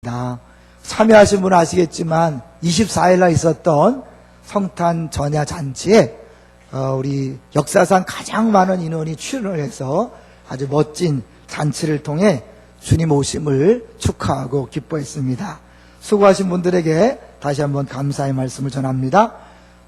있습니다. 참여하신 분은 아시겠지만 24일날 있었던 성탄 전야 잔치에 우리 역사상 가장 많은 인원이 출연을 해서 아주 멋진 잔치를 통해 주님 오심을 축하하고 기뻐했습니다. 수고하신 분들에게 다시 한번 감사의 말씀을 전합니다.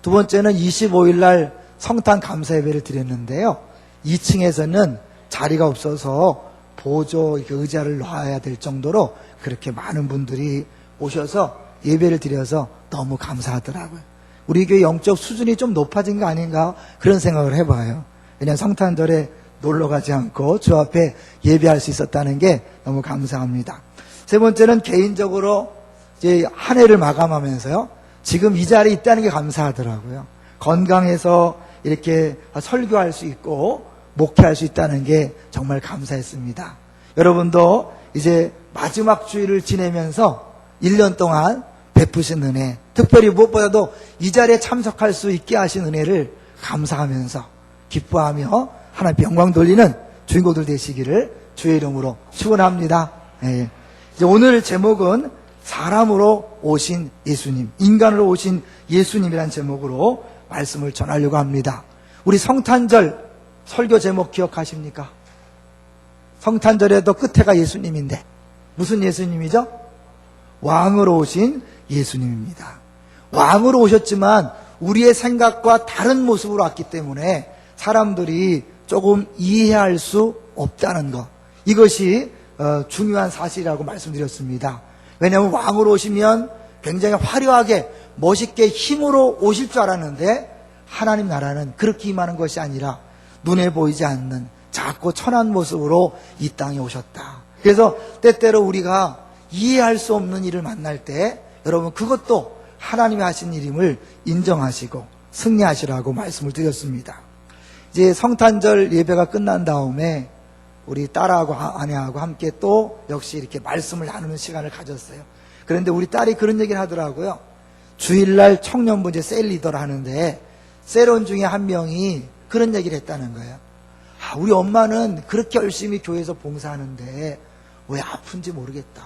두 번째는 25일날 성탄 감사 예배를 드렸는데요. 2층에서는 자리가 없어서 보조 의자를 놔야 될 정도로 그렇게 많은 분들이 오셔서 예배를 드려서 너무 감사하더라고요. 우리 교회 영적 수준이 좀 높아진 거 아닌가 그런 생각을 해봐요. 그냥 성탄절에 놀러 가지 않고 주 앞에 예배할 수 있었다는 게 너무 감사합니다. 세 번째는 개인적으로 이제 한 해를 마감하면서요. 지금 이 자리에 있다는 게 감사하더라고요. 건강해서 이렇게 설교할 수 있고 목회할 수 있다는 게 정말 감사했습니다. 여러분도 이제 마지막 주일을 지내면서 1년 동안 베푸신 은혜, 특별히 무엇보다도 이 자리에 참석할 수 있게 하신 은혜를 감사하면서 기뻐하며 하나님 영광 돌리는 주인공들 되시기를 주의 이름으로 축원합니다. 네. 이제 오늘 제목은 사람으로 오신 예수님, 인간으로 오신 예수님이라는 제목으로 말씀을 전하려고 합니다. 우리 성탄절 설교 제목 기억하십니까? 성탄절에도 끝에가 예수님인데 무슨 예수님이죠? 왕으로 오신 예수님입니다. 왕으로 오셨지만 우리의 생각과 다른 모습으로 왔기 때문에 사람들이 조금 이해할 수 없다는 것, 이것이 중요한 사실이라고 말씀드렸습니다. 왜냐하면 왕으로 오시면 굉장히 화려하게 멋있게 힘으로 오실 줄 알았는데 하나님 나라는 그렇게 임하는 것이 아니라 눈에 보이지 않는 작고 천한 모습으로 이 땅에 오셨다. 그래서 때때로 우리가 이해할 수 없는 일을 만날 때 여러분 그것도 하나님이 하신 일임을 인정하시고 승리하시라고 말씀을 드렸습니다. 이제 성탄절 예배가 끝난 다음에 우리 딸하고 아내하고 함께 또 역시 이렇게 말씀을 나누는 시간을 가졌어요. 그런데 우리 딸이 그런 얘기를 하더라고요. 주일날 청년부 셀 리더를 하는데 셀원 중에 한 명이 그런 얘기를 했다는 거예요. 우리 엄마는 그렇게 열심히 교회에서 봉사하는데 왜 아픈지 모르겠다.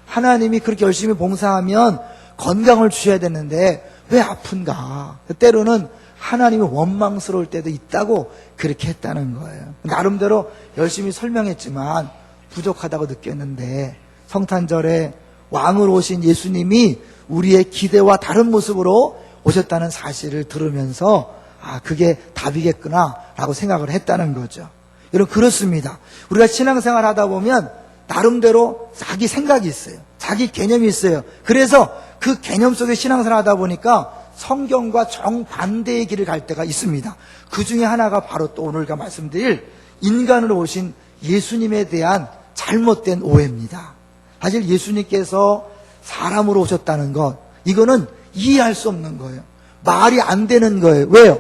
하나님이 그렇게 열심히 봉사하면 건강을 주셔야 되는데 왜 아픈가. 때로는 하나님이 원망스러울 때도 있다고 그렇게 했다는 거예요. 나름대로 열심히 설명했지만 부족하다고 느꼈는데 성탄절에 왕으로 오신 예수님이 우리의 기대와 다른 모습으로 오셨다는 사실을 들으면서 그게 답이겠구나 라고 생각을 했다는 거죠. 여러분 그렇습니다. 우리가 신앙생활 하다 보면 나름대로 자기 생각이 있어요. 자기 개념이 있어요. 그래서 그 개념 속에 신앙생활 하다 보니까 성경과 정반대의 길을 갈 때가 있습니다. 그 중에 하나가 바로 또 오늘가 말씀드릴 인간으로 오신 예수님에 대한 잘못된 오해입니다. 사실 예수님께서 사람으로 오셨다는 것, 이거는 이해할 수 없는 거예요. 말이 안 되는 거예요. 왜요?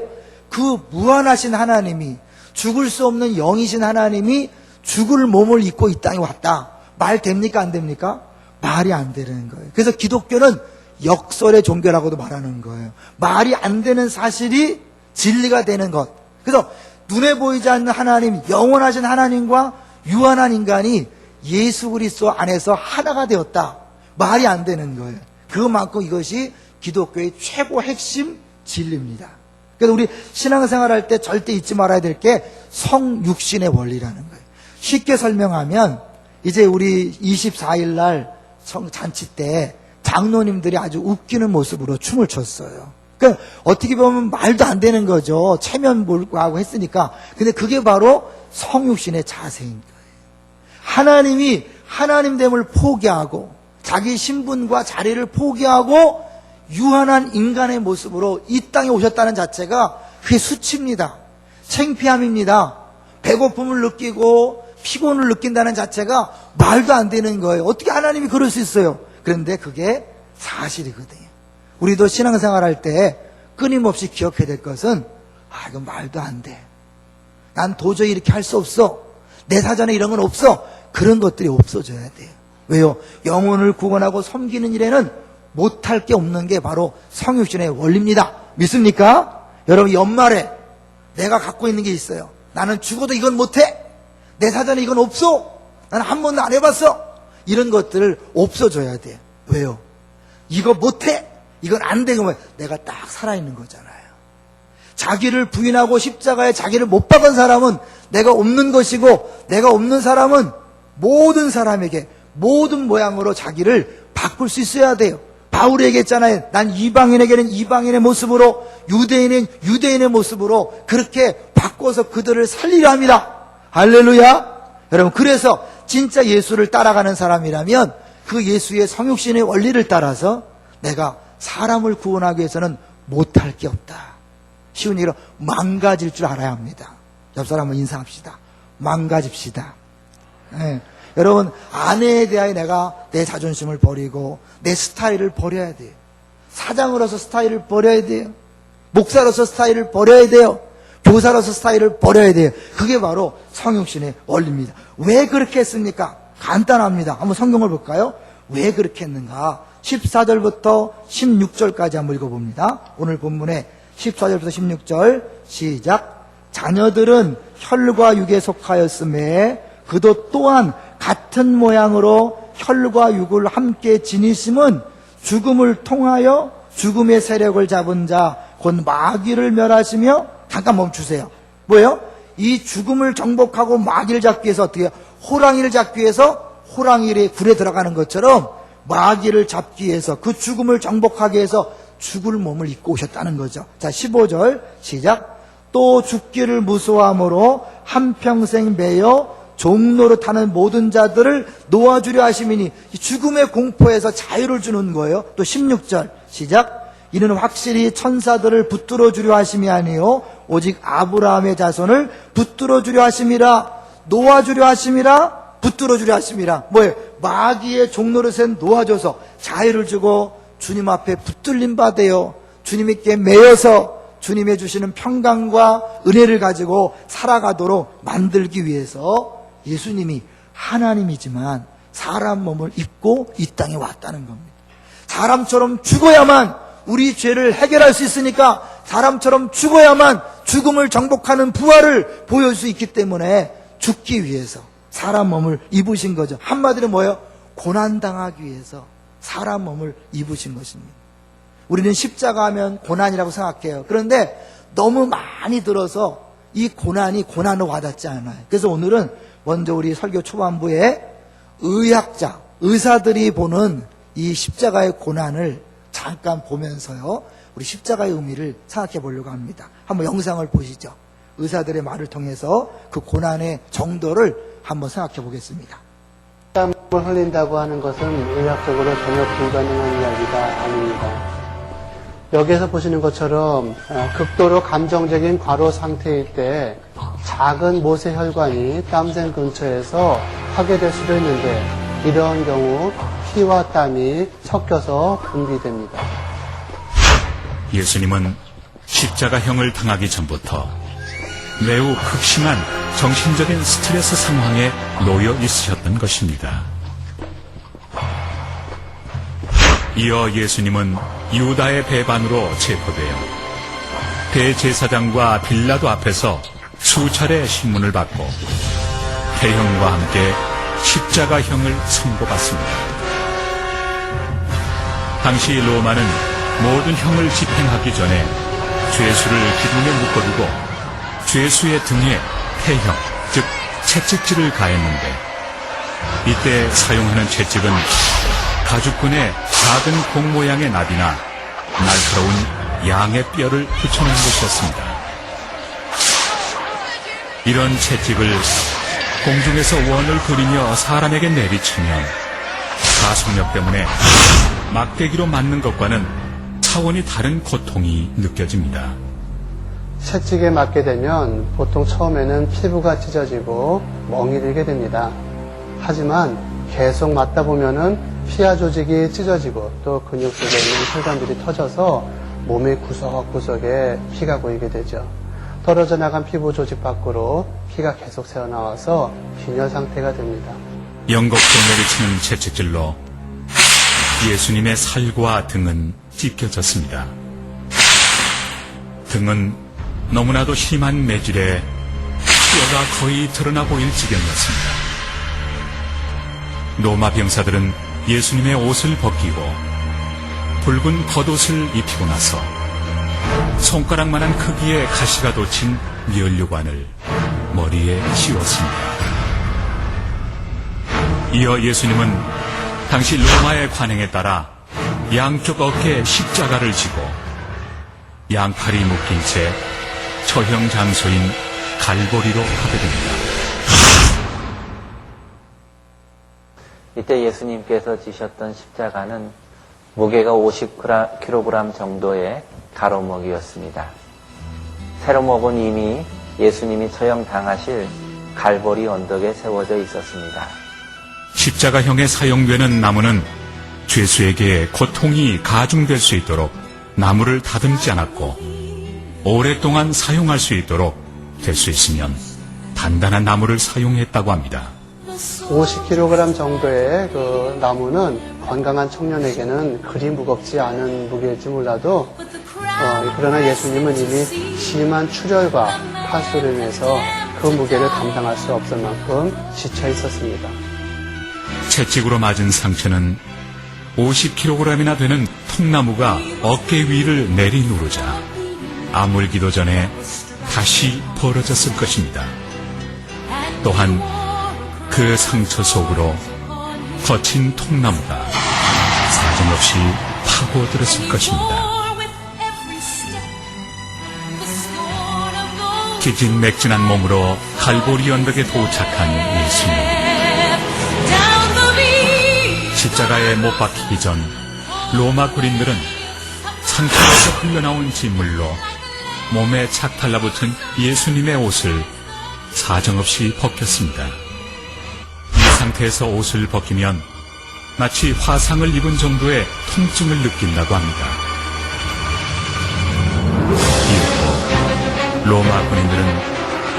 그 무한하신 하나님이, 죽을 수 없는 영이신 하나님이 죽을 몸을 입고 이 땅에 왔다. 말 됩니까? 안 됩니까? 말이 안 되는 거예요. 그래서 기독교는 역설의 종교라고도 말하는 거예요. 말이 안 되는 사실이 진리가 되는 것. 그래서 눈에 보이지 않는 하나님, 영원하신 하나님과 유한한 인간이 예수 그리스도 안에서 하나가 되었다. 말이 안 되는 거예요. 그만큼 이것이 기독교의 최고 핵심 진리입니다. 그래서 우리 신앙생활 할 때 절대 잊지 말아야 될 게 성육신의 원리라는 거예요. 쉽게 설명하면 이제 우리 24일 날 잔치 때 장로님들이 아주 웃기는 모습으로 춤을 췄어요. 그러니까 어떻게 보면 말도 안 되는 거죠. 체면 불구하고 했으니까. 근데 그게 바로 성육신의 자세인 거예요. 하나님이 하나님됨을 포기하고 자기 신분과 자리를 포기하고 유한한 인간의 모습으로 이 땅에 오셨다는 자체가 그게 수치입니다. 창피함입니다. 배고픔을 느끼고 피곤을 느낀다는 자체가 말도 안 되는 거예요. 어떻게 하나님이 그럴 수 있어요? 그런데 그게 사실이거든요. 우리도 신앙생활 할 때 끊임없이 기억해야 될 것은 이건 말도 안 돼. 난 도저히 이렇게 할 수 없어. 내 사전에 이런 건 없어. 그런 것들이 없어져야 돼요. 왜요? 영혼을 구원하고 섬기는 일에는 못할 게 없는 게 바로 성육신의 원리입니다. 믿습니까? 여러분 연말에 내가 갖고 있는 게 있어요. 나는 죽어도 이건 못해. 내 사전에 이건 없어. 나는 한 번도 안 해봤어. 이런 것들을 없어져야 돼요. 왜요? 이거 못해? 이건 안 돼. 그러면 내가 딱 살아있는 거잖아요. 자기를 부인하고 십자가에 자기를 못 박은 사람은 내가 없는 것이고, 내가 없는 사람은 모든 사람에게 모든 모양으로 자기를 바꿀 수 있어야 돼요. 바울이 얘기했잖아요. 난 이방인에게는 이방인의 모습으로, 유대인은 유대인의 모습으로 그렇게 바꿔서 그들을 살리려 합니다. 할렐루야. 여러분, 그래서 진짜 예수를 따라가는 사람이라면 그 예수의 성육신의 원리를 따라서 내가 사람을 구원하기 위해서는 못할 게 없다. 쉬운 얘기로 망가질 줄 알아야 합니다. 옆 사람 한번 인사합시다. 망가집시다. 네. 여러분, 아내에 대하여 내가 내 자존심을 버리고 내 스타일을 버려야 돼요. 사장으로서 스타일을 버려야 돼요. 목사로서 스타일을 버려야 돼요. 교사로서 스타일을 버려야 돼요. 그게 바로 성육신의 원리입니다. 왜 그렇게 했습니까? 간단합니다. 한번 성경을 볼까요? 왜 그렇게 했는가? 14절부터 16절까지 한번 읽어봅니다. 오늘 본문에 14절부터 16절 시작. 자녀들은 혈과 육에 속하였음에 그도 또한 같은 모양으로 혈과 육을 함께 지니심은 죽음을 통하여 죽음의 세력을 잡은 자 곧 마귀를 멸하시며, 잠깐 멈추세요. 뭐예요? 이 죽음을 정복하고 마귀를 잡기 위해서 어떻게 해요? 호랑이를 잡기 위해서 호랑이의 굴에 들어가는 것처럼 마귀를 잡기 위해서, 그 죽음을 정복하기 위해서 죽을 몸을 입고 오셨다는 거죠. 자, 15절 시작. 또 죽기를 무서워함으로 한평생 매여 종노릇하는 모든 자들을 놓아주려 하심이니, 죽음의 공포에서 자유를 주는 거예요. 또 16절 시작. 이는 확실히 천사들을 붙들어 주려 하심이 아니요 오직 아브라함의 자손을 붙들어 주려 하심이라. 놓아주려 하심이라, 붙들어 주려 하심이라. 뭐예요? 마귀의 종노릇에 놓아줘서 자유를 주고 주님 앞에 붙들림 받아요. 주님께 매여서 주님의 주시는 평강과 은혜를 가지고 살아가도록 만들기 위해서 예수님이 하나님이지만 사람 몸을 입고 이 땅에 왔다는 겁니다. 사람처럼 죽어야만 우리 죄를 해결할 수 있으니까, 사람처럼 죽어야만 죽음을 정복하는 부활을 보여줄 수 있기 때문에 죽기 위해서 사람 몸을 입으신 거죠. 한마디로 뭐예요? 고난당하기 위해서 사람 몸을 입으신 것입니다. 우리는 십자가 하면 고난이라고 생각해요. 그런데 너무 많이 들어서 이 고난이 고난으로 와닿지 않아요. 그래서 오늘은 먼저 우리 설교 초반부에 의학자, 의사들이 보는 이 십자가의 고난을 잠깐 보면서요, 우리 십자가의 의미를 생각해 보려고 합니다. 한번 영상을 보시죠. 의사들의 말을 통해서 그 고난의 정도를 한번 생각해 보겠습니다. 땀을 흘린다고 하는 것은 의학적으로 전혀 불가능한 이야기가 아닙니다. 여기에서 보시는 것처럼 극도로 감정적인 과로 상태일 때 작은 모세혈관이 땀샘 근처에서 파괴될 수도 있는데, 이러한 경우 피와 땀이 섞여서 분비됩니다. 예수님은 십자가형을 당하기 전부터 매우 극심한 정신적인 스트레스 상황에 놓여 있으셨던 것입니다. 이어 예수님은 유다의 배반으로 체포되어 대제사장과 빌라도 앞에서 수차례 신문을 받고 대형과 함께 십자가형을 선고받습니다. 당시 로마는 모든 형을 집행하기 전에 죄수를 기둥에 묶어두고 죄수의 등에 태형, 즉 채찍질을 가했는데, 이때 사용하는 채찍은 가죽끈에 작은 공 모양의 납이나 날카로운 양의 뼈를 붙여놓은 것이었습니다. 이런 채찍을 공중에서 원을 그리며 사람에게 내리치면 가속력 때문에 막대기로 맞는 것과는 차원이 다른 고통이 느껴집니다. 채찍에 맞게 되면 보통 처음에는 피부가 찢어지고 멍이 들게 됩니다. 하지만 계속 맞다 보면은 피하 조직이 찢어지고 또 근육 속에 있는 혈관들이 터져서 몸의 구석구석에 피가 고이게 되죠. 떨어져 나간 피부 조직 밖으로 피가 계속 새어나와서 빈혈 상태가 됩니다. 연곡도 내리치는 채찍질로 예수님의 살과 등은 찢겨졌습니다. 등은 너무나도 심한 매질에 뼈가 거의 드러나 보일 지경이었습니다. 로마 병사들은 예수님의 옷을 벗기고 붉은 겉옷을 입히고 나서 손가락만한 크기의 가시가 돋친 면류관을 머리에 씌웠습니다. 이어 예수님은 당시 로마의 관행에 따라 양쪽 어깨에 십자가를 지고 양팔이 묶인 채 처형 장소인 갈보리로 가게 됩니다. 이때 예수님께서 지셨던 십자가는 무게가 50kg 정도의 가로목이었습니다. 세로목은 이미 예수님이 처형당하실 갈보리 언덕에 세워져 있었습니다. 십자가형에 사용되는 나무는 죄수에게 고통이 가중될 수 있도록 나무를 다듬지 않았고 오랫동안 사용할 수 있도록 될 수 있으면 단단한 나무를 사용했다고 합니다. 50kg 정도의 그 나무는 건강한 청년에게는 그리 무겁지 않은 무게일지 몰라도 그러나 예수님은 이미 심한 출혈과 탈수로 인해서 그 무게를 감당할 수 없을 만큼 지쳐 있었습니다. 채찍으로 맞은 상처는 50kg이나 되는 통나무가 어깨 위를 내리누르자 아물기도 전에 다시 벌어졌을 것입니다. 또한 그 상처 속으로 거친 통나무가 사정없이 파고들었을 것입니다. 기진맥진한 몸으로 갈보리 언덕에 도착한 예수님. 십자가에 못 박히기 전 로마 군인들은 상처에서 흘러나온 진물로 몸에 착 달라붙은 예수님의 옷을 사정없이 벗겼습니다. 이 상태에서 옷을 벗기면 마치 화상을 입은 정도의 통증을 느낀다고 합니다. 이후 로마 군인들은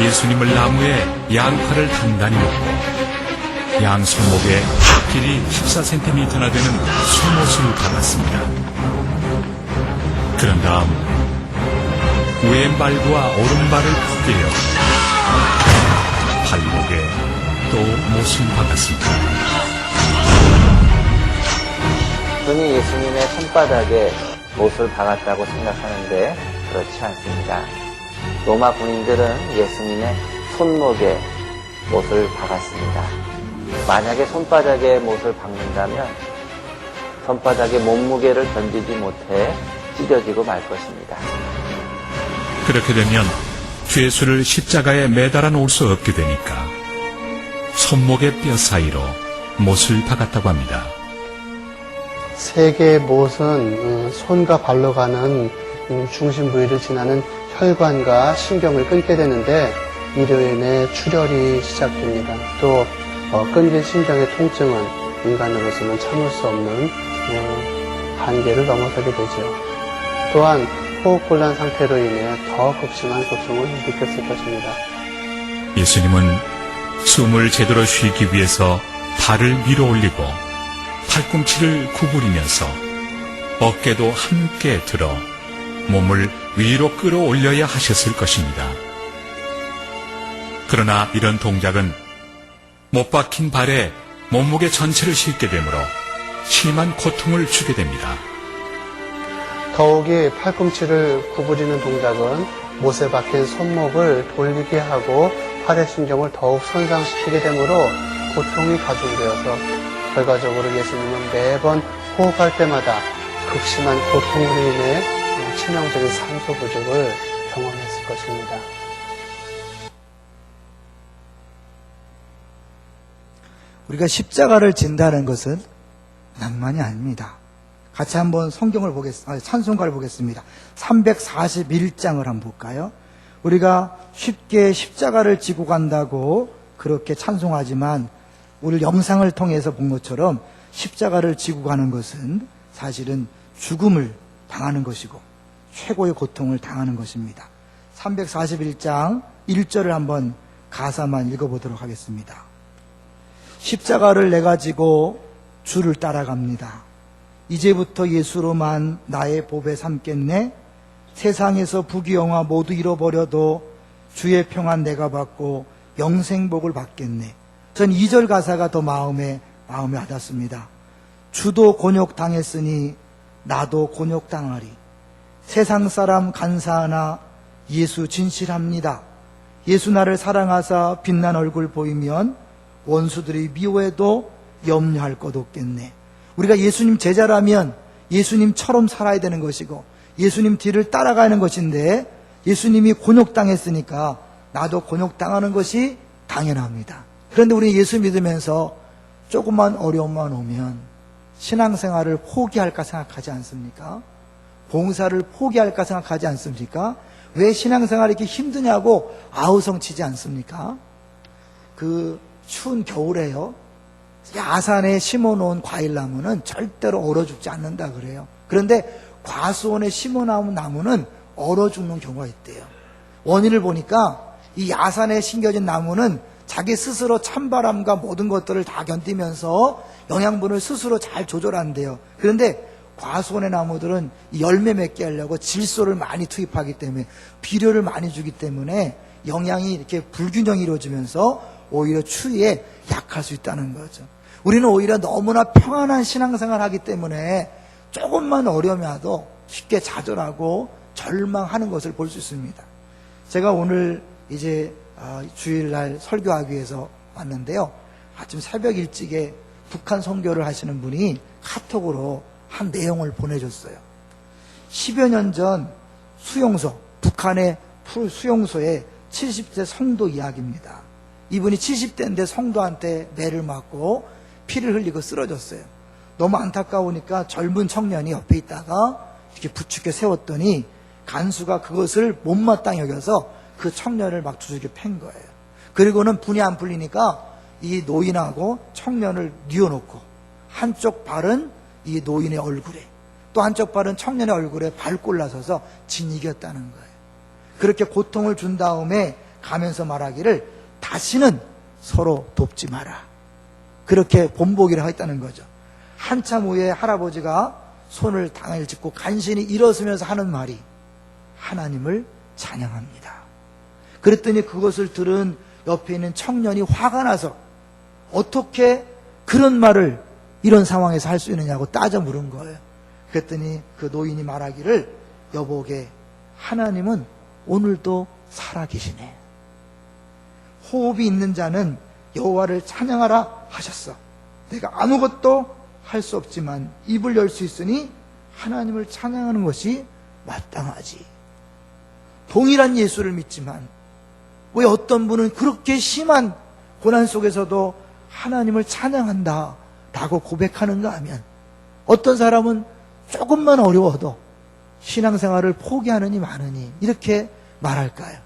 예수님을 나무에 양팔을 단단히 묶고 양 손목에 길이 14cm나 되는 속옷을 박았습니다. 그런 다음 왼발과 오른발을 포개어 발목에 또 못을 박았습니다. 흔히 예수님의 손바닥에 못을 박았다고 생각하는데 그렇지 않습니다. 로마 군인들은 예수님의 손목에 못을 박았습니다. 만약에 손바닥에 못을 박는다면 손바닥의 몸무게를 견디지 못해 찢어지고 말 것입니다. 그렇게 되면 죄수를 십자가에 매달아 놓을 수 없게 되니까 손목의 뼈 사이로 못을 박았다고 합니다. 세 개의 못은 손과 발로 가는 중심 부위를 지나는 혈관과 신경을 끊게 되는데 이로 인해 출혈이 시작됩니다. 또 끊긴 신경의 통증은 인간으로서는 참을 수 없는 한계를 넘어서게 되죠. 또한 호흡곤란 상태로 인해 더 극심한 고통을 느꼈을 것입니다. 예수님은 숨을 제대로 쉬기 위해서 발을 위로 올리고 팔꿈치를 구부리면서 어깨도 함께 들어 몸을 위로 끌어올려야 하셨을 것입니다. 그러나 이런 동작은 못 박힌 발에 몸무게 전체를 싣게 되므로 심한 고통을 주게 됩니다. 더욱이 팔꿈치를 구부리는 동작은 못에 박힌 손목을 돌리게 하고 팔의 신경을 더욱 손상시키게 되므로 고통이 가중되어서 결과적으로 예수님은 매번 호흡할 때마다 극심한 고통으로 인해 치명적인 산소 부족을 경험했을 것입니다. 우리가 십자가를 진다는 것은 낭만이 아닙니다. 같이 한번 성경을 찬송가를 보겠습니다. 341장을 한번 볼까요? 우리가 쉽게 십자가를 지고 간다고 그렇게 찬송하지만 오늘 영상을 통해서 본 것처럼 십자가를 지고 가는 것은 사실은 죽음을 당하는 것이고 최고의 고통을 당하는 것입니다. 341장 1절을 한번 가사만 읽어보도록 하겠습니다. 십자가를 내가 지고 주를 따라갑니다. 이제부터 예수로만 나의 보배 삼겠네. 세상에서 부귀영화 모두 잃어버려도 주의 평안 내가 받고 영생복을 받겠네. 전 2절 가사가 더 마음에 마음에 와닿습니다. 주도 곤욕당했으니 나도 곤욕당하리. 세상 사람 간사하나 예수 진실합니다. 예수 나를 사랑하사 빛난 얼굴 보이면 원수들이 미워해도 염려할 것 없겠네. 우리가 예수님 제자라면 예수님처럼 살아야 되는 것이고 예수님 뒤를 따라가는 것인데 예수님이 곤욕당했으니까 나도 곤욕당하는 것이 당연합니다. 그런데 우리 예수 믿으면서 조금만 어려움만 오면 신앙생활을 포기할까 생각하지 않습니까? 봉사를 포기할까 생각하지 않습니까? 왜 신앙생활이 이렇게 힘드냐고 아우성치지 않습니까? 그 추운 겨울에요, 야산에 심어놓은 과일나무는 절대로 얼어 죽지 않는다 그래요. 그런데 과수원에 심어놓은 나무는 얼어 죽는 경우가 있대요. 원인을 보니까 이 야산에 심겨진 나무는 자기 스스로 찬바람과 모든 것들을 다 견디면서 영양분을 스스로 잘 조절한대요. 그런데 과수원의 나무들은 열매 맺게 하려고 질소를 많이 투입하기 때문에, 비료를 많이 주기 때문에 영양이 이렇게 불균형이 이루어지면서 오히려 추위에 약할 수 있다는 거죠. 우리는 오히려 너무나 평안한 신앙생활을 하기 때문에 조금만 어려움이 와도 쉽게 좌절하고 절망하는 것을 볼 수 있습니다. 제가 오늘 이제 주일날 설교하기 위해서 왔는데요. 아침 새벽 일찍에 북한 선교를 하시는 분이 카톡으로 한 내용을 보내줬어요. 10여 년 전 수용소, 북한의 수용소의 70대 성도 이야기입니다. 이분이 70대인데 성도한테 매를 맞고 피를 흘리고 쓰러졌어요. 너무 안타까우니까 젊은 청년이 옆에 있다가 이렇게 부축해 세웠더니 간수가 그것을 못마땅히 여겨서 그 청년을 막 두들겨 팬 거예요. 그리고는 분이 안 풀리니까 이 노인하고 청년을 뉘어놓고 한쪽 발은 이 노인의 얼굴에, 또 한쪽 발은 청년의 얼굴에 발골라서서 진이겼다는 거예요. 그렇게 고통을 준 다음에 가면서 말하기를 다시는 서로 돕지 마라. 그렇게 본보기를 하겠다는 거죠. 한참 후에 할아버지가 손을 당을 짚고 간신히 일어서면서 하는 말이 하나님을 찬양합니다. 그랬더니 그것을 들은 옆에 있는 청년이 화가 나서 어떻게 그런 말을 이런 상황에서 할 수 있느냐고 따져 물은 거예요. 그랬더니 그 노인이 말하기를 여보게 하나님은 오늘도 살아계시네. 호흡이 있는 자는 여호와를 찬양하라 하셨어. 내가 아무것도 할 수 없지만 입을 열 수 있으니 하나님을 찬양하는 것이 마땅하지. 동일한 예수를 믿지만 왜 어떤 분은 그렇게 심한 고난 속에서도 하나님을 찬양한다 라고 고백하는가 하면, 어떤 사람은 조금만 어려워도 신앙생활을 포기하느니 마느니 이렇게 말할까요?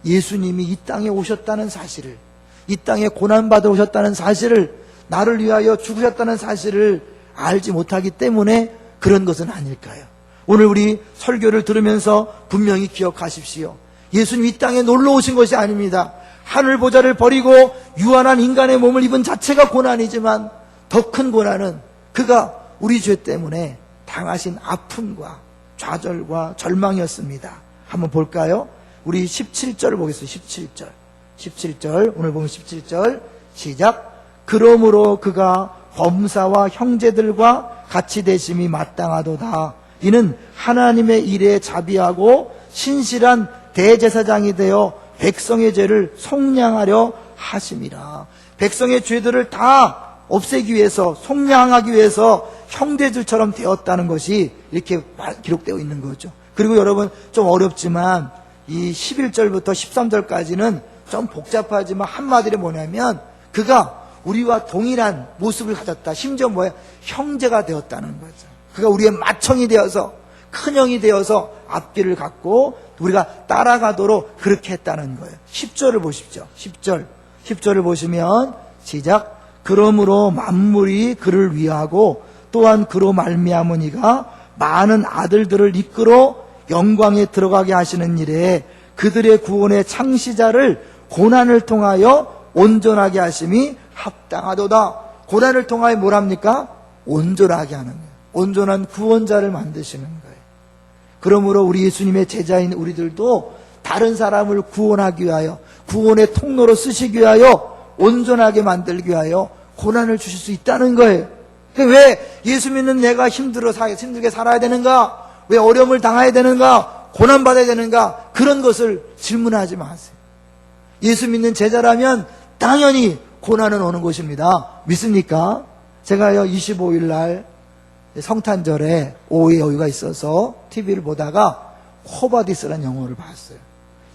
예수님이 이 땅에 오셨다는 사실을, 이 땅에 고난받아 오셨다는 사실을, 나를 위하여 죽으셨다는 사실을 알지 못하기 때문에 그런 것은 아닐까요? 오늘 우리 설교를 들으면서 분명히 기억하십시오. 예수님 이 땅에 놀러 오신 것이 아닙니다. 하늘 보좌를 버리고 유한한 인간의 몸을 입은 자체가 고난이지만 더 큰 고난은 그가 우리 죄 때문에 당하신 아픔과 좌절과 절망이었습니다. 한번 볼까요? 우리 17절 보겠습니다. 17절 오늘 보면 17절 시작. 그러므로 그가 범사와 형제들과 같이 되심이 마땅하도다. 이는 하나님의 일에 자비하고 신실한 대제사장이 되어 백성의 죄를 속량하려 하심이라. 백성의 죄들을 다 없애기 위해서, 속량하기 위해서 형제들처럼 되었다는 것이 이렇게 기록되어 있는 거죠. 그리고 여러분 좀 어렵지만 이 11절부터 13절까지는 좀 복잡하지만 한마디로 뭐냐면 그가 우리와 동일한 모습을 가졌다. 심지어 뭐예요? 형제가 되었다는 거죠. 그가 우리의 맏형이 되어서, 큰형이 되어서 앞길을 갖고 우리가 따라가도록 그렇게 했다는 거예요. 10절을 보십시오. 10절을 보시면 시작. 그러므로 만물이 그를 위하고 또한 그로 말미암은 이가 많은 아들들을 이끌어 영광에 들어가게 하시는 일에 그들의 구원의 창시자를 고난을 통하여 온전하게 하심이 합당하도다. 고난을 통하여 뭘 합니까? 온전하게 하는 거예요. 온전한 구원자를 만드시는 거예요. 그러므로 우리 예수님의 제자인 우리들도 다른 사람을 구원하기 위하여, 구원의 통로로 쓰시기 위하여, 온전하게 만들기 위하여 고난을 주실 수 있다는 거예요. 왜 예수 믿는 내가 힘들게 살아야 되는가? 왜 어려움을 당해야 되는가? 고난받아야 되는가? 그런 것을 질문하지 마세요. 예수 믿는 제자라면 당연히 고난은 오는 것입니다. 믿습니까? 제가요 25일 날 성탄절에 오후에 여유가 있어서 TV를 보다가 코바디스라는 영화를 봤어요.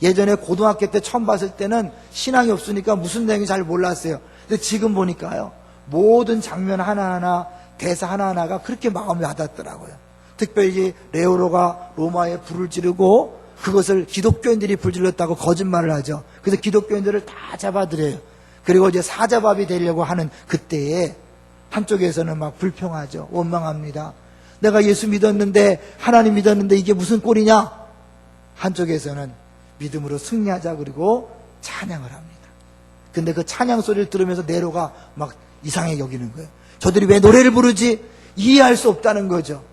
예전에 고등학교 때 처음 봤을 때는 신앙이 없으니까 무슨 내용인지 잘 몰랐어요. 근데 지금 보니까요, 모든 장면 하나하나, 대사 하나하나가 그렇게 마음에 와닿더라고요. 특별히 레오노가 로마에 불을 지르고 그것을 기독교인들이 불질렀다고 거짓말을 하죠. 그래서 기독교인들을 다 잡아들여요. 그리고 이제 사자밥이 되려고 하는 그때에 한쪽에서는 막 불평하죠. 원망합니다. 내가 예수 믿었는데, 하나님 믿었는데 이게 무슨 꼴이냐? 한쪽에서는 믿음으로 승리하자 그리고 찬양을 합니다. 근데 그 찬양 소리를 들으면서 네로가 막 이상하게 여기는 거예요. 저들이 왜 노래를 부르지? 이해할 수 없다는 거죠.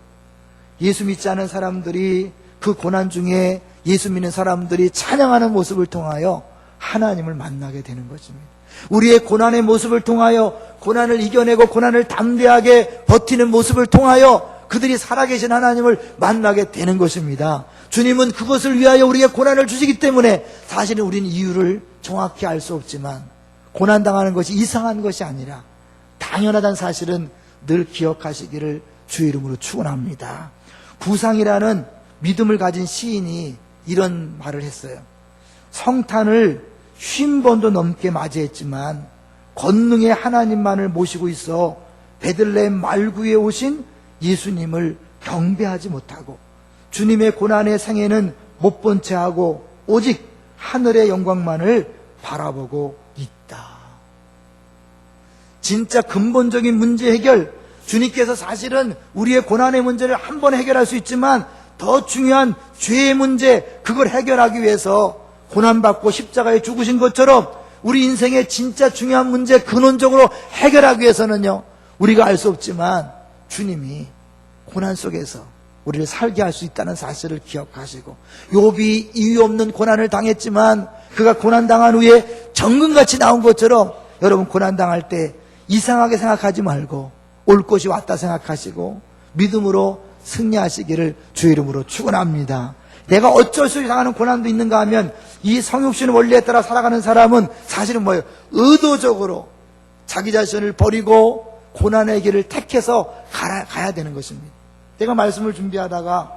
예수 믿지 않은 사람들이 그 고난 중에 예수 믿는 사람들이 찬양하는 모습을 통하여 하나님을 만나게 되는 것입니다. 우리의 고난의 모습을 통하여 고난을 이겨내고 고난을 담대하게 버티는 모습을 통하여 그들이 살아계신 하나님을 만나게 되는 것입니다. 주님은 그것을 위하여 우리에게 고난을 주시기 때문에 사실은 우리는 이유를 정확히 알 수 없지만 고난당하는 것이 이상한 것이 아니라 당연하다는 사실은 늘 기억하시기를 주의 이름으로 축원합니다. 구상이라는 믿음을 가진 시인이 이런 말을 했어요. 성탄을 50번도 넘게 맞이했지만 권능의 하나님만을 모시고 있어 베들레헴 말구에 오신 예수님을 경배하지 못하고 주님의 고난의 생애는 못 본 채 하고 오직 하늘의 영광만을 바라보고 있다. 진짜 근본적인 문제 해결, 주님께서 사실은 우리의 고난의 문제를 한 번에 해결할 수 있지만 더 중요한 죄의 문제, 그걸 해결하기 위해서 고난받고 십자가에 죽으신 것처럼 우리 인생의 진짜 중요한 문제 근원적으로 해결하기 위해서는요, 우리가 알 수 없지만 주님이 고난 속에서 우리를 살게 할 수 있다는 사실을 기억하시고, 욥이 이유 없는 고난을 당했지만 그가 고난당한 후에 정금같이 나온 것처럼 여러분 고난당할 때 이상하게 생각하지 말고 올 것이 왔다 생각하시고 믿음으로 승리하시기를 주의 이름으로 축원합니다. 내가 어쩔 수 없이 당하는 고난도 있는가 하면 이 성육신 원리에 따라 살아가는 사람은 사실은 뭐예요? 의도적으로 자기 자신을 버리고 고난의 길을 택해서 가야 되는 것입니다. 제가 말씀을 준비하다가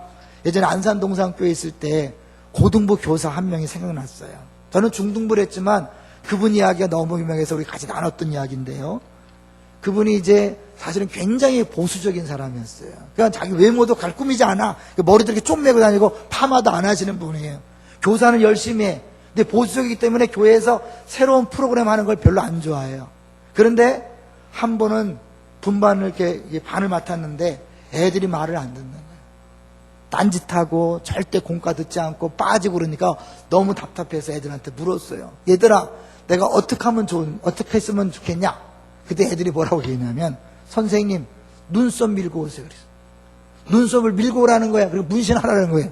예전에 안산동산교회에 있을 때 고등부 교사 한 명이 생각났어요. 저는 중등부를 했지만 그분 이야기가 너무 유명해서 우리 같이 나눴던 이야기인데요. 그분이 이제 사실은 굉장히 보수적인 사람이었어요. 그냥 자기 외모도 갈꾸미지 않아. 머리도 이렇게 좀 메고 다니고 파마도 안 하시는 분이에요. 교사는 열심히 해. 근데 보수적이기 때문에 교회에서 새로운 프로그램 하는 걸 별로 안 좋아해요. 그런데 한 번은 분반을 이렇게 반을 맡았는데 애들이 말을 안 듣는 거예요. 딴짓하고 절대 공과 듣지 않고 빠지고 그러니까 너무 답답해서 애들한테 물었어요. 얘들아, 내가 어떻게 했으면 좋겠냐? 그때 애들이 뭐라고 얘기했냐면, 선생님, 눈썹 밀고 오세요. 그래서 눈썹을 밀고 오라는 거야. 그리고 문신하라는 거예요.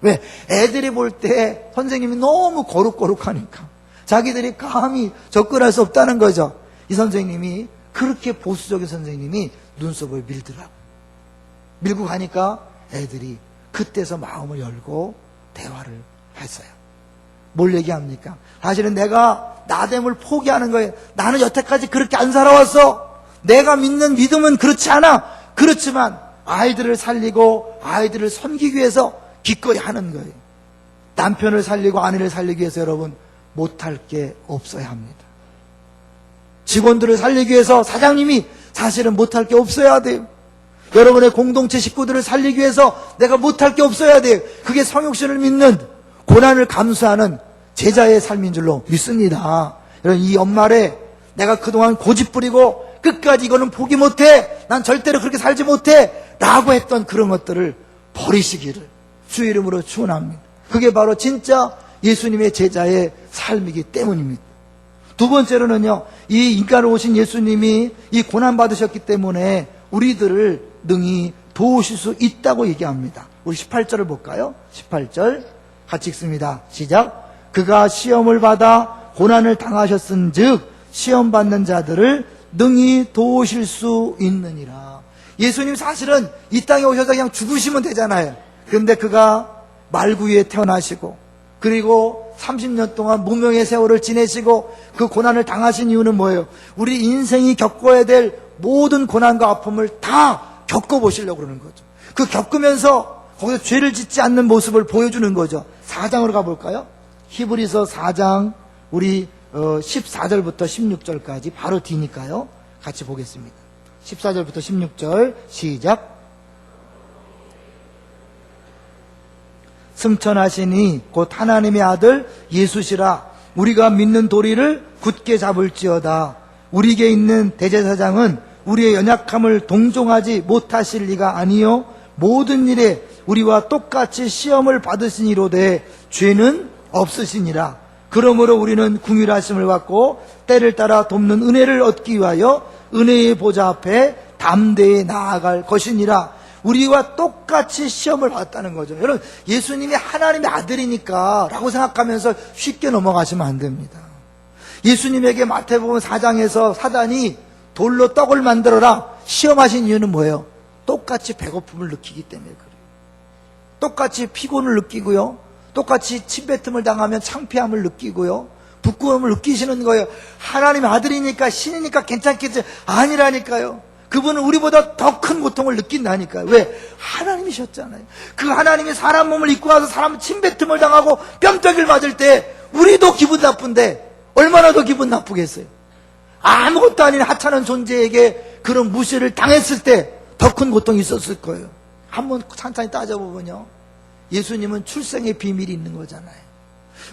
왜? 애들이 볼 때 선생님이 너무 거룩거룩하니까 자기들이 감히 접근할 수 없다는 거죠. 이 선생님이, 그렇게 보수적인 선생님이 눈썹을 밀더라고. 밀고 가니까 애들이 그때서 마음을 열고 대화를 했어요. 뭘 얘기합니까? 사실은 내가 나됨을 포기하는 거예요. 나는 여태까지 그렇게 안 살아왔어. 내가 믿는 믿음은 그렇지 않아. 그렇지만 아이들을 살리고 아이들을 섬기기 위해서 기꺼이 하는 거예요. 남편을 살리고 아내를 살리기 위해서 여러분 못할 게 없어야 합니다. 직원들을 살리기 위해서 사장님이 사실은 못할 게 없어야 돼요. 여러분의 공동체 식구들을 살리기 위해서 내가 못할 게 없어야 돼요. 그게 성육신을 믿는, 고난을 감수하는 제자의 삶인 줄로 믿습니다. 여러분, 이 연말에 내가 그동안 고집부리고 끝까지 이거는 포기 못해, 난 절대로 그렇게 살지 못해 라고 했던 그런 것들을 버리시기를 주의 이름으로 축원합니다. 그게 바로 진짜 예수님의 제자의 삶이기 때문입니다. 두 번째로는요, 이 인간으로 오신 예수님이 이 고난받으셨기 때문에 우리들을 능히 도우실 수 있다고 얘기합니다. 우리 18절을 볼까요? 18절 같이 읽습니다. 시작. 그가 시험을 받아 고난을 당하셨은즉 시험 받는 자들을 능히 도우실 수 있느니라. 예수님 사실은 이 땅에 오셔서 그냥 죽으시면 되잖아요. 그런데 그가 말구유에 태어나시고 그리고 30년 동안 무명의 세월을 지내시고 그 고난을 당하신 이유는 뭐예요? 우리 인생이 겪어야 될 모든 고난과 아픔을 다 겪어보시려고 그러는 거죠. 그 겪으면서 거기서 죄를 짓지 않는 모습을 보여주는 거죠. 4장으로 가볼까요? 히브리서 4장 우리 14절부터 16절까지 바로 뒤니까요. 같이 보겠습니다. 14절부터 16절 시작. 승천하시니 곧 하나님의 아들 예수시라. 우리가 믿는 도리를 굳게 잡을지어다. 우리에게 있는 대제사장은 우리의 연약함을 동정하지 못하실 리가 아니요 모든 일에 우리와 똑같이 시험을 받으시니로되 죄는 없으시니라. 그러므로 우리는 긍휼하심을 받고 때를 따라 돕는 은혜를 얻기 위하여 은혜의 보좌 앞에 담대히 나아갈 것이니라. 우리와 똑같이 시험을 받았다는 거죠. 여러분, 예수님이 하나님의 아들이니까 라고 생각하면서 쉽게 넘어가시면 안 됩니다. 예수님에게 마태복음 4장에서 사단이 돌로 떡을 만들어라 시험하신 이유는 뭐예요? 똑같이 배고픔을 느끼기 때문에 그래요. 똑같이 피곤을 느끼고요. 똑같이 침뱉음을 당하면 창피함을 느끼고요. 부끄러움을 느끼시는 거예요. 하나님의 아들이니까 신이니까 괜찮겠지. 아니라니까요. 그분은 우리보다 더 큰 고통을 느낀다니까요. 왜? 하나님이셨잖아요. 그 하나님이 사람 몸을 입고 와서 사람 침뱉음을 당하고 뺨때기를 맞을 때 우리도 기분 나쁜데 얼마나 더 기분 나쁘겠어요. 아무것도 아닌 하찮은 존재에게 그런 무시를 당했을 때 더 큰 고통이 있었을 거예요. 한번 찬찬히 따져보면요, 예수님은 출생의 비밀이 있는 거잖아요.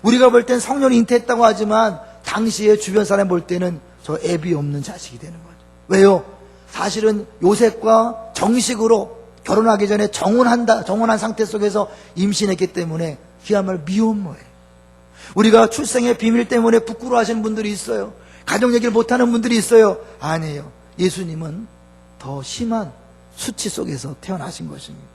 우리가 볼 땐 성년이 잉태했다고 하지만 당시에 주변 사람 볼 때는 저 애비 없는 자식이 되는 거죠. 왜요? 사실은 요셉과 정식으로 결혼하기 전에 정혼한 상태 속에서 임신했기 때문에 그야말로 미혼모예요. 우리가 출생의 비밀 때문에 부끄러워하시는 분들이 있어요. 가정 얘기를 못하는 분들이 있어요. 아니에요. 예수님은 더 심한 수치 속에서 태어나신 것입니다.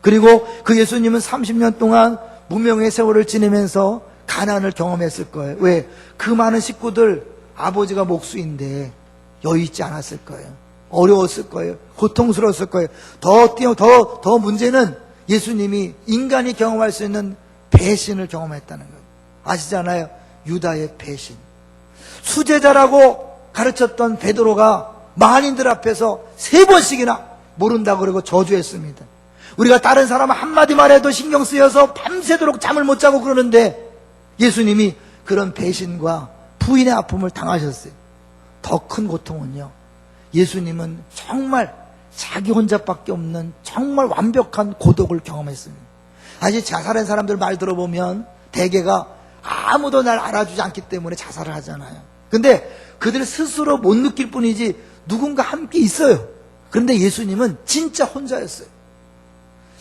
그리고 그 예수님은 30년 동안 무명의 세월을 지내면서 가난을 경험했을 거예요. 왜? 그 많은 식구들 아버지가 목수인데 여유 있지 않았을 거예요. 어려웠을 거예요. 고통스러웠을 거예요. 더 문제는 예수님이 인간이 경험할 수 있는 배신을 경험했다는 거예요. 아시잖아요. 유다의 배신. 수제자라고 가르쳤던 베드로가 만인들 앞에서 3번씩이나 모른다고 그러고 저주했습니다. 우리가 다른 사람 한마디 말해도 신경 쓰여서 밤새도록 잠을 못 자고 그러는데 예수님이 그런 배신과 부인의 아픔을 당하셨어요. 더 큰 고통은요, 예수님은 정말 자기 혼자밖에 없는 정말 완벽한 고독을 경험했습니다. 아직 자살한 사람들 말 들어보면 대개가 아무도 날 알아주지 않기 때문에 자살을 하잖아요. 근데 그들 스스로 못 느낄 뿐이지 누군가 함께 있어요. 그런데 예수님은 진짜 혼자였어요.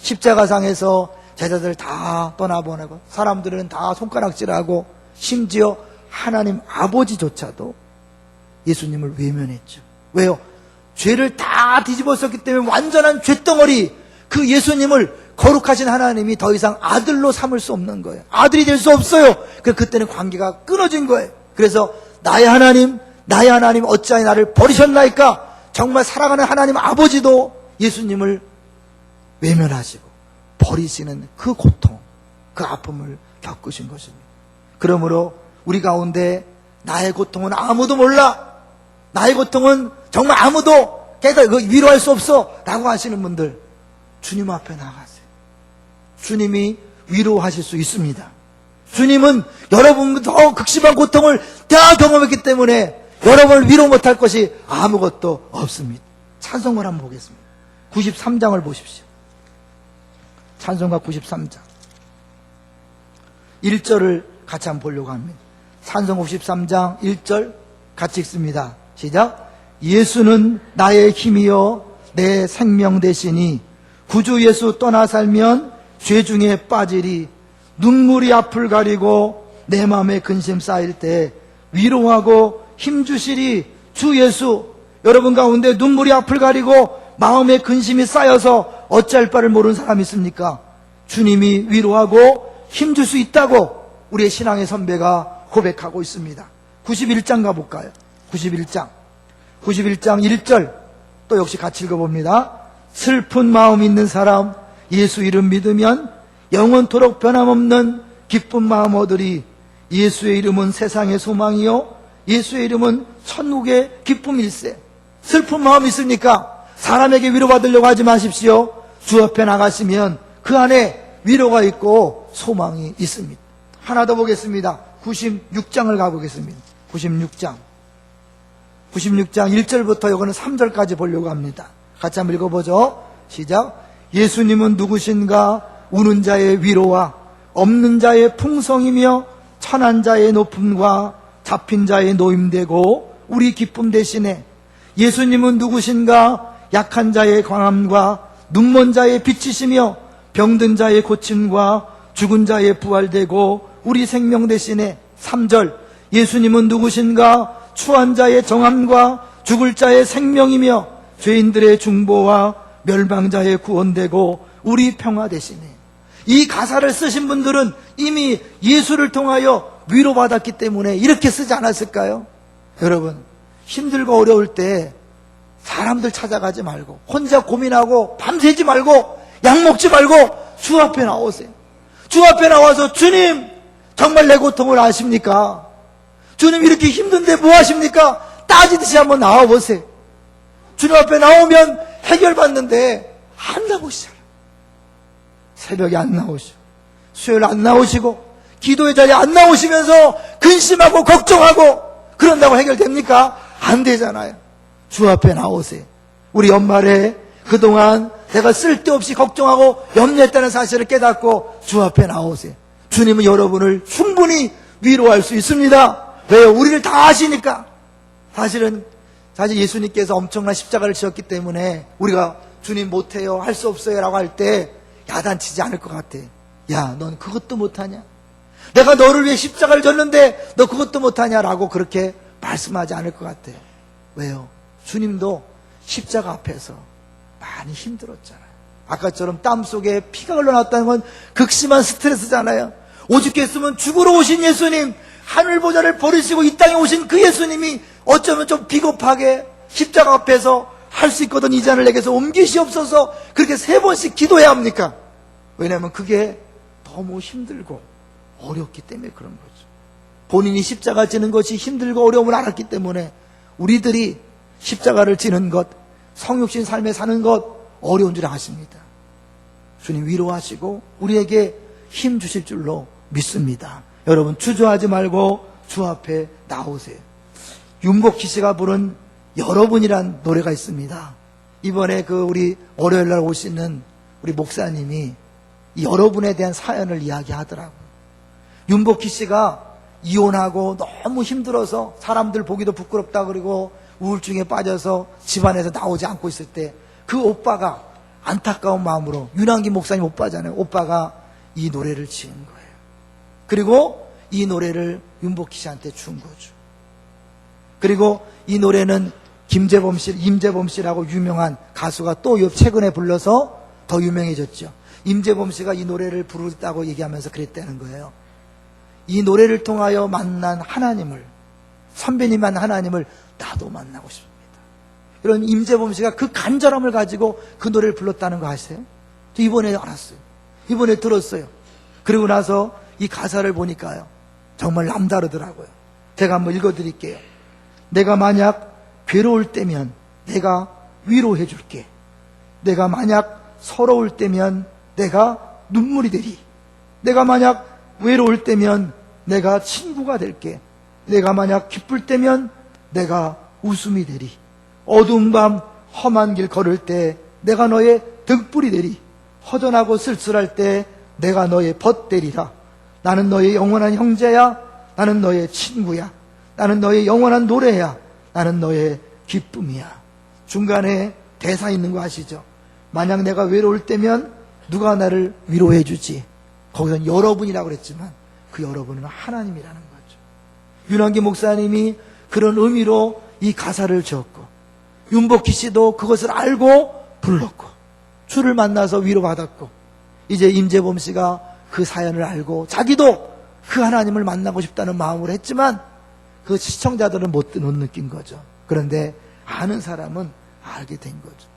십자가상에서 제자들 다 떠나보내고 사람들은 다 손가락질하고 심지어 하나님 아버지조차도 예수님을 외면했죠. 왜요? 죄를 다 뒤집었었기 때문에 완전한 죄덩어리, 그 예수님을 거룩하신 하나님이 더 이상 아들로 삼을 수 없는 거예요. 아들이 될 수 없어요. 그때는 관계가 끊어진 거예요. 그래서 나의 하나님 어찌하여 나를 버리셨나이까? 정말 사랑하는 하나님 아버지도 예수님을 외면하시고 버리시는 그 고통, 그 아픔을 겪으신 것입니다. 그러므로 우리 가운데 나의 고통은 아무도 몰라, 나의 고통은 정말 아무도 위로할 수 없어 라고 하시는 분들, 주님 앞에 나가세요. 주님이 위로하실 수 있습니다. 주님은 여러분 더 극심한 고통을 다 경험했기 때문에 여러분을 위로 못할 것이 아무것도 없습니다. 찬송을 한번 보겠습니다. 93장을 보십시오. 찬송가 93장 1절을 같이 한번 보려고 합니다. 찬송 93장 1절 같이 읽습니다. 시작. 예수는 나의 힘이요 내 생명 되시니 구주 예수 떠나 살면 죄 중에 빠지리. 눈물이 앞을 가리고 내 마음에 근심 쌓일 때 위로하고 힘주시리 주 예수. 여러분 가운데 눈물이 앞을 가리고 마음에 근심이 쌓여서 어찌할 바를 모르는 사람이 있습니까? 주님이 위로하고 힘줄 수 있다고 우리의 신앙의 선배가 고백하고 있습니다. 91장 가볼까요? 91장 1절 또 역시 같이 읽어봅니다. 슬픈 마음 있는 사람 예수 이름 믿으면 영원토록 변함없는 기쁜 마음 얻으리. 예수의 이름은 세상의 소망이요 예수의 이름은 천국의 기쁨일세. 슬픈 마음 있습니까? 사람에게 위로받으려고 하지 마십시오. 주 앞에 나가시면 그 안에 위로가 있고 소망이 있습니다. 하나 더 보겠습니다. 96장을 가보겠습니다. 96장 1절부터 이거는 3절까지 보려고 합니다. 같이 한번 읽어보죠. 시작. 예수님은 누구신가? 우는 자의 위로와 없는 자의 풍성이며 천한 자의 높음과 잡힌 자의 노임되고 우리 기쁨 대신에. 예수님은 누구신가? 약한 자의 강함과 눈먼 자의 빛이시며 병든 자의 고침과 죽은 자의 부활되고 우리 생명 대신에. 3절. 예수님은 누구신가? 추한 자의 정함과 죽을 자의 생명이며 죄인들의 중보와 멸망자의 구원되고 우리 평화 대신에. 이 가사를 쓰신 분들은 이미 예수를 통하여 위로받았기 때문에 이렇게 쓰지 않았을까요? 여러분, 힘들고 어려울 때 사람들 찾아가지 말고 혼자 고민하고 밤새지 말고 약 먹지 말고 주 앞에 나오세요. 주 앞에 나와서 주님 정말 내 고통을 아십니까? 주님 이렇게 힘든데 뭐 하십니까? 따지듯이 한번 나와보세요. 주님 앞에 나오면 해결받는데 안 나오시잖아요. 새벽에 안 나오시고 수요일 안 나오시고 기도의 자리에 안 나오시면서 근심하고 걱정하고 그런다고 해결됩니까? 안 되잖아요. 주 앞에 나오세요. 우리 연말에 그동안 내가 쓸데없이 걱정하고 염려했다는 사실을 깨닫고 주 앞에 나오세요. 주님은 여러분을 충분히 위로할 수 있습니다. 왜요? 우리를 다 아시니까. 사실 예수님께서 엄청난 십자가를 지었기 때문에 우리가 주님 못해요, 할 수 없어요 라고 할 때 야단치지 않을 것 같아. 야, 넌 그것도 못하냐? 내가 너를 위해 십자가를 졌는데 너 그것도 못하냐? 라고 그렇게 말씀하지 않을 것 같아. 왜요? 주님도 십자가 앞에서 많이 힘들었잖아요. 아까처럼 땀 속에 피가 흘러나왔다는 건 극심한 스트레스잖아요. 오죽했으면 죽으러 오신 예수님, 하늘 보좌를 버리시고 이 땅에 오신 그 예수님이 어쩌면 좀 비겁하게 십자가 앞에서 할 수 있거든 이 잔을 내게서 옮기시옵소서 그렇게 3번씩 기도해야 합니까? 왜냐하면 그게 너무 힘들고 어렵기 때문에 그런 거죠. 본인이 십자가 지는 것이 힘들고 어려움을 알았기 때문에 우리들이 십자가를 지는 것, 성육신 삶에 사는 것 어려운 줄 아십니다. 주님 위로하시고 우리에게 힘 주실 줄로 믿습니다. 여러분 주저하지 말고 주 앞에 나오세요. 윤복희 씨가 부른 여러분이란 노래가 있습니다. 이번에 우리 월요일 날 오시는 우리 목사님이 이 여러분에 대한 사연을 이야기하더라고요. 윤복희 씨가 이혼하고 너무 힘들어서 사람들 보기도 부끄럽다 그리고 우울증에 빠져서 집안에서 나오지 않고 있을 때 그 오빠가 안타까운 마음으로, 윤한기 목사님 오빠잖아요. 오빠가 이 노래를 지은 거예요. 그리고 이 노래를 윤복희 씨한테 준 거죠. 그리고 이 노래는 임재범 씨라고 유명한 가수가 또 최근에 불러서 더 유명해졌죠. 임재범 씨가 이 노래를 부르다고 얘기하면서 그랬다는 거예요. 이 노래를 통하여 만난 하나님을, 선배님 만난 하나님을 나도 만나고 싶습니다. 이런 임재범 씨가 그 간절함을 가지고 그 노래를 불렀다는 거 아세요? 저 이번에 알았어요. 이번에 들었어요. 그리고 나서 이 가사를 보니까요, 정말 남다르더라고요. 제가 한번 읽어드릴게요. 내가 만약 괴로울 때면 내가 위로해 줄게. 내가 만약 서러울 때면 내가 눈물이 되리. 내가 만약 외로울 때면 내가 친구가 될게. 내가 만약 기쁠 때면 내가 웃음이 되리. 어두운 밤 험한 길 걸을 때 내가 너의 등불이 되리. 허전하고 쓸쓸할 때 내가 너의 벗 되리라. 나는 너의 영원한 형제야. 나는 너의 친구야. 나는 너의 영원한 노래야. 나는 너의 기쁨이야. 중간에 대사 있는 거 아시죠? 만약 내가 외로울 때면 누가 나를 위로해 주지? 거기서 여러분이라고 그랬지만 그 여러분은 하나님이라는 거죠. 윤한기 목사님이 그런 의미로 이 가사를 지었고, 윤복희 씨도 그것을 알고 불렀고, 주를 만나서 위로받았고, 이제 임재범 씨가 그 사연을 알고 자기도 그 하나님을 만나고 싶다는 마음으로 했지만 그 시청자들은 못 느낀 거죠. 그런데 아는 사람은 알게 된 거죠.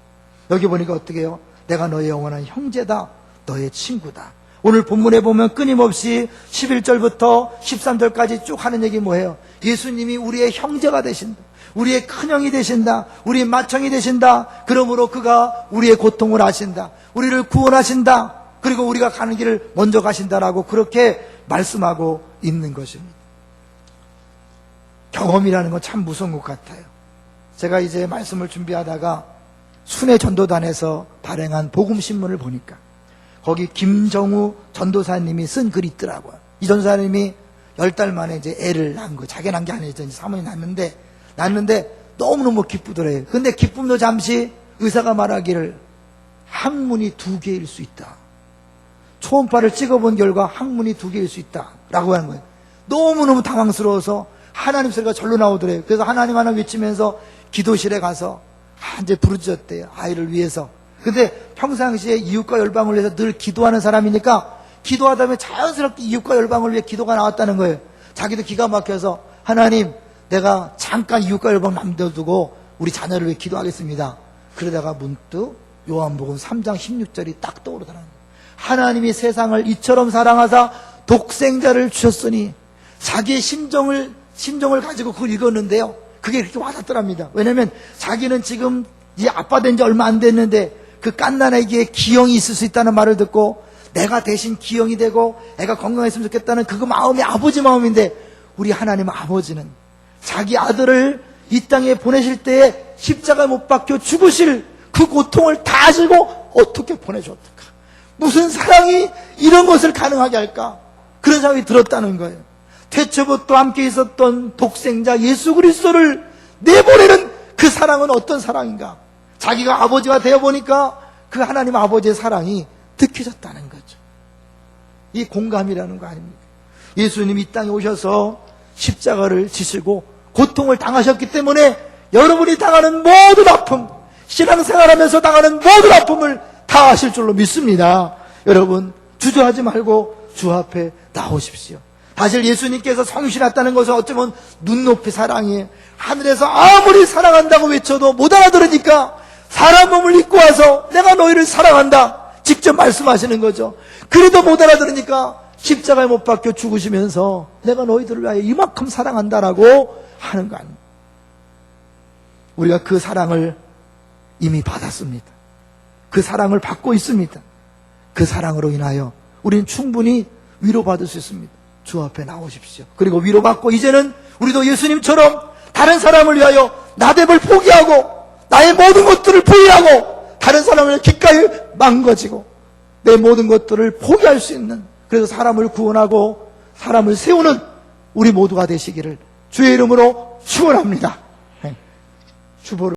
여기 보니까 어떻게 해요? 내가 너의 영원한 형제다. 너의 친구다. 오늘 본문에 보면 끊임없이 11절부터 13절까지 쭉 하는 얘기 뭐예요? 예수님이 우리의 형제가 되신다. 우리의 큰형이 되신다. 우리의 맏형이 되신다. 그러므로 그가 우리의 고통을 아신다. 우리를 구원하신다. 그리고 우리가 가는 길을 먼저 가신다라고 그렇게 말씀하고 있는 것입니다. 경험이라는 건 참 무서운 것 같아요. 제가 이제 말씀을 준비하다가 순회 전도단에서 발행한 복음신문을 보니까 거기 김정우 전도사님이 쓴 글이 있더라고요. 이 전도사님이 10달 만에 이제 애를 낳은 거, 자기 낳은 게 아니죠. 이제 사모님 낳는데 너무너무 기쁘더래요. 근데 기쁨도 잠시 의사가 말하기를 항문이 2개일 수 있다. 초음파를 찍어본 결과 항문이 2개일 수 있다. 라고 하는 거예요. 너무너무 당황스러워서 하나님 소리가 절로 나오더래요. 그래서 하나님 하나 외치면서 기도실에 가서 이제 부르짖었대요. 아이를 위해서. 근데 평상시에 이웃과 열방을 위해서 늘 기도하는 사람이니까 기도하다 보면 자연스럽게 이웃과 열방을 위해 기도가 나왔다는 거예요. 자기도 기가 막혀서 하나님, 내가 잠깐 이웃과 열방 남겨두고 우리 자녀를 위해 기도하겠습니다. 그러다가 문득 요한복음 3장 16절이 딱 떠오르더라는 거예요. 하나님이 세상을 이처럼 사랑하사 독생자를 주셨으니, 자기의 심정을 가지고 그걸 읽었는데요. 그게 그렇게 와닿더랍니다. 왜냐면 자기는 지금 이 아빠 된 지 얼마 안 됐는데 그 갓난아기에 기형이 있을 수 있다는 말을 듣고 내가 대신 기형이 되고 애가 건강했으면 좋겠다는 그거 마음이 아버지 마음인데, 우리 하나님 아버지는 자기 아들을 이 땅에 보내실 때에 십자가에 못 박혀 죽으실 그 고통을 다 아시고 어떻게 보내줬을까? 무슨 사랑이 이런 것을 가능하게 할까? 그런 생각이 들었다는 거예요. 태초부터 함께 있었던 독생자 예수 그리스도를 내보내는 그 사랑은 어떤 사랑인가? 자기가 아버지가 되어보니까 그 하나님 아버지의 사랑이 느껴졌다는 거죠. 이 공감이라는 거 아닙니까? 예수님이 이 땅에 오셔서 십자가를 지시고 고통을 당하셨기 때문에 여러분이 당하는 모든 아픔, 신앙생활하면서 당하는 모든 아픔을 다 아실 줄로 믿습니다. 여러분, 주저하지 말고 주 앞에 나오십시오. 사실 예수님께서 성실했다는 것은 어쩌면 눈높이 사랑이에요. 하늘에서 아무리 사랑한다고 외쳐도 못 알아들으니까 사람 몸을 입고 와서 내가 너희를 사랑한다 직접 말씀하시는 거죠. 그래도 못 알아들으니까 십자가에 못 박혀 죽으시면서 내가 너희들을 위하여 이만큼 사랑한다라고 하는 거 아닙니까? 우리가 그 사랑을 이미 받았습니다. 그 사랑을 받고 있습니다. 그 사랑으로 인하여 우리는 충분히 위로받을 수 있습니다. 주 앞에 나오십시오. 그리고 위로받고 이제는 우리도 예수님처럼 다른 사람을 위하여 나됨을 포기하고 나의 모든 것들을 포기하고 다른 사람을 기꺼이 망가지고 내 모든 것들을 포기할 수 있는, 그래서 사람을 구원하고 사람을 세우는 우리 모두가 되시기를 주의 이름으로 축원합니다. 주보를